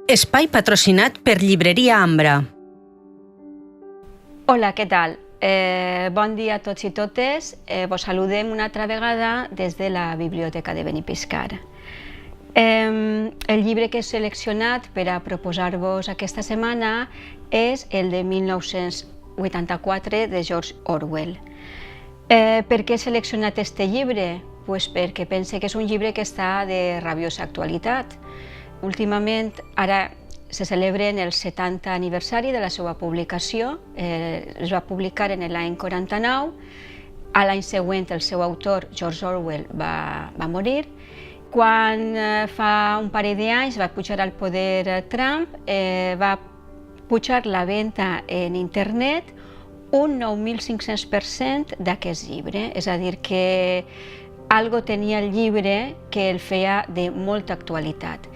Espai patrocinat per Llibreria Ambra. Hola, què tal? Bon dia a tots i totes. Vos saludem una altra vegada des de la Biblioteca de Benipixcar. El llibre que he seleccionat per a proposar-vos aquesta setmana és el de 1984 de George Orwell. Per què he seleccionat aquest llibre? Pues perquè pense que és un llibre que està de rabiosa actualitat. Últimament, ara se celebren el 70 aniversari de la seva publicació. Es va publicar en l'any 49. A l'any següent, el seu autor, George Orwell, va morir. Quan fa un parell d'anys va pujar al poder Trump, va pujar la venda en internet un 9.500% d'aquest llibre. És a dir, que algo tenia el llibre que el feia de molta actualitat.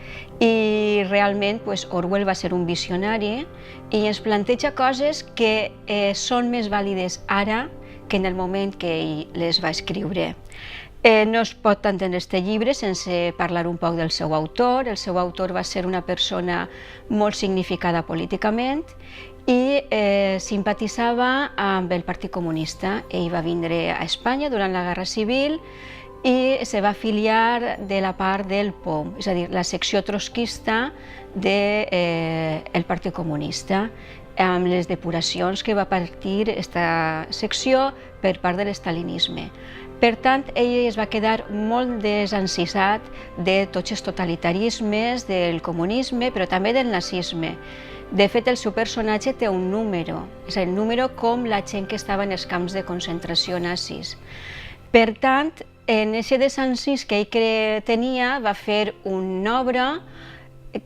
I realment Orwell va ser un visionari i ens planteja coses que són més vàlides ara que en el moment que ell les va escriure. No es pot entendre aquest llibre sense parlar un poc del seu autor. El seu autor va ser una persona molt significada políticament i simpatitzava amb el Partit Comunista. Ell va vindre a Espanya durant la Guerra Civil i se va afiliar de la part del POM, és a dir, la secció trotskista del Partit Comunista, amb les depuracions que va partir aquesta secció per part de l'estalinisme. Per tant, ell es va quedar molt desencisat de tots els totalitarismes, del comunisme, però també del nazisme. De fet, el seu personatge té un número, és a dir, el número com la gent que estava en els camps de concentració nazis. Per tant, en aquest desencís que ell tenia, va fer una obra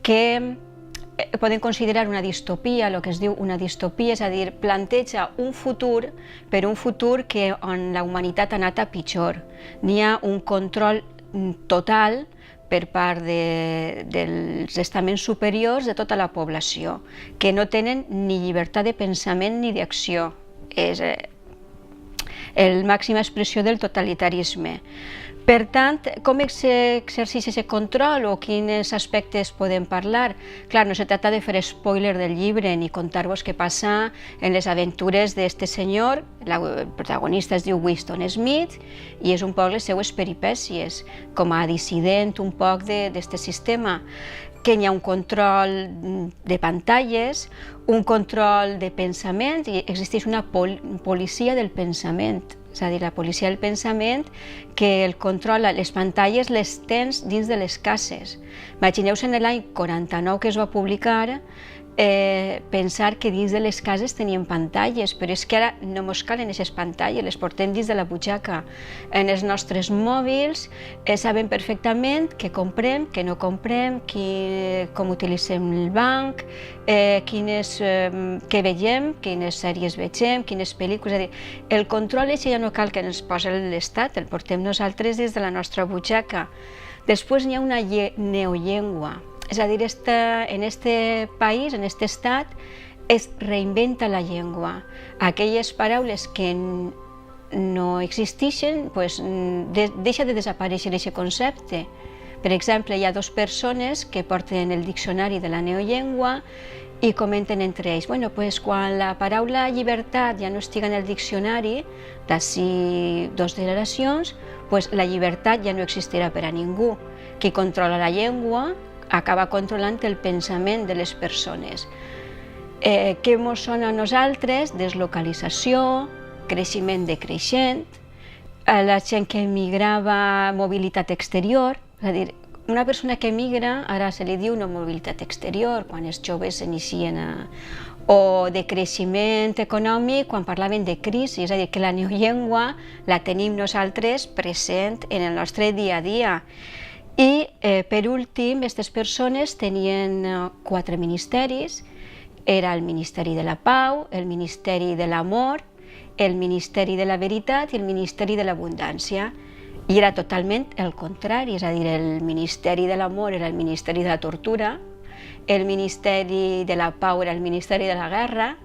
que podem considerar una distopia, el que es diu una distopia, és a dir, planteja un futur, però un futur on la humanitat ha anat a pitjor. N'hi ha un control total per part dels estaments superiors de tota la població, que no tenen ni llibertat de pensament ni d'acció. És la màxima expressió del totalitarisme. Per tant, com s'exerceix aquest control o quins aspectes podem parlar? Clar, no se tracta de fer spoiler del llibre ni contar-vos què passa en les aventures d'aquest senyor. El protagonista es diu Winston Smith i és un poc les seues peripècies com a dissident un poc d'aquest sistema, que hi ha un control de pantalles, un control de pensament, i existeix una policia del pensament, és a dir, la policia del pensament que el controla, les pantalles les tens dins de les cases. Imagineu-vos en l'any 49 que es va publicar, pensar que dins de les cases tenien pantalles, però és que ara no mos calen aquestes pantalles, les portem dins de la butxaca. En els nostres mòbils sabem perfectament què comprem, què no comprem, com utilitzem el banc, què veiem, quines sèries vegem, quines pel·lícules. És a dir, el control ja no cal que ens posi l'Estat, el portem nosaltres des de la nostra butxaca. Després n'hi ha una neollengua. És a dir, en aquest país, en aquest estat, es reinventa la llengua. Aquelles paraules que no existeixen, deixa de desaparèixer aquest concepte. Per exemple, hi ha dues persones que porten el diccionari de la neollengua i comenten entre ells, quan la paraula llibertat ja no estiga en el diccionari, d'ací 2 generacions, la llibertat ja no existirà per a ningú. Qui controla la llengua acaba controlant el pensament de les persones. Què ens sona a nosaltres? Deslocalització, creixement decreixent, la gent que emigrava, mobilitat exterior. És a dir, una persona que emigra, ara se li diu una mobilitat exterior, quan els joves s'inicien o de creixement econòmic, quan parlaven de crisi. És a dir, que la neollengua la tenim nosaltres present en el nostre dia a dia. I, per últim, aquestes persones tenien 4 ministeris. Era el Ministeri de la Pau, el Ministeri de l'Amor, el Ministeri de la Veritat i el Ministeri de l'Abundància. I era totalment el contrari, és a dir, el Ministeri de l'Amor era el Ministeri de la Tortura, el Ministeri de la Pau era el Ministeri de la Guerra,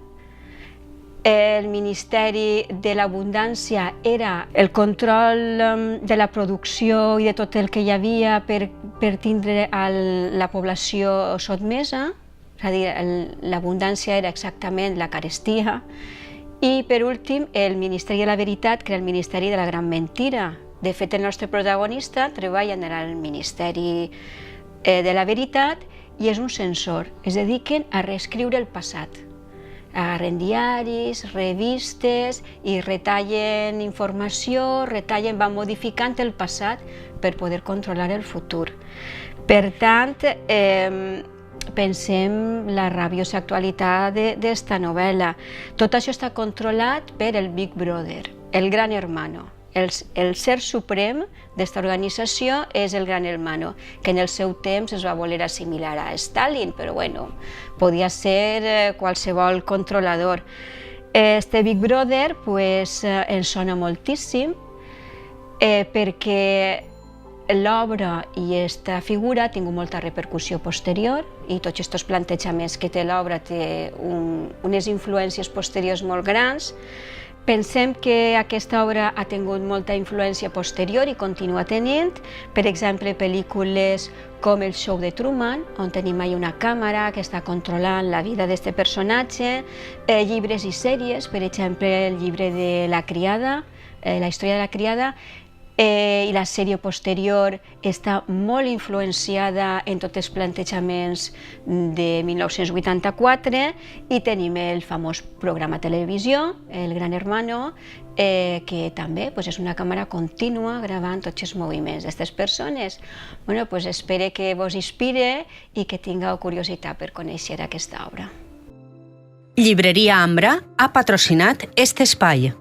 El Ministeri de l'Abundància era el control de la producció i de tot el que hi havia per tindre la població sotmesa, és a dir, l'abundància era exactament la carestia. I per últim, el Ministeri de la Veritat, que era el Ministeri de la Gran Mentira. De fet, el nostre protagonista treballa en el Ministeri de la Veritat i és un censor, es dediquen a reescriure el passat. Agarren diaris, revistes i retallen informació, van modificant el passat per poder controlar el futur. Per tant, pensem la rabiosa actualitat d'esta novel·la. Tot això està controlat per el Big Brother, el Gran Hermano. El ser suprem d'esta organització és el Gran Hermano, que en el seu temps es va voler assimilar a Stalin, però bueno, podia ser qualsevol controlador. Este Big Brother ens sona moltíssim perquè l'obra i aquesta figura ha tingut molta repercussió posterior i tots aquests plantejaments que té l'obra té unes influències posteriors molt grans. Pensem que aquesta obra ha tingut molta influència posterior i continua tenint, per exemple, pel·lícules com El show de Truman, on tenim una càmera que està controlant la vida d'aquest personatge, llibres i sèries, per exemple, el llibre de La criada, la història de la criada, i la sèrie posterior està molt influenciada en tots els plantejaments de 1984 i tenim el famós programa de televisió, el Gran Hermano, que també és una càmera contínua gravant tots els moviments d'aquestes persones. Espero que vos inspire i que tingueu curiositat per conèixer aquesta obra. Llibreria Ambra ha patrocinat este espai.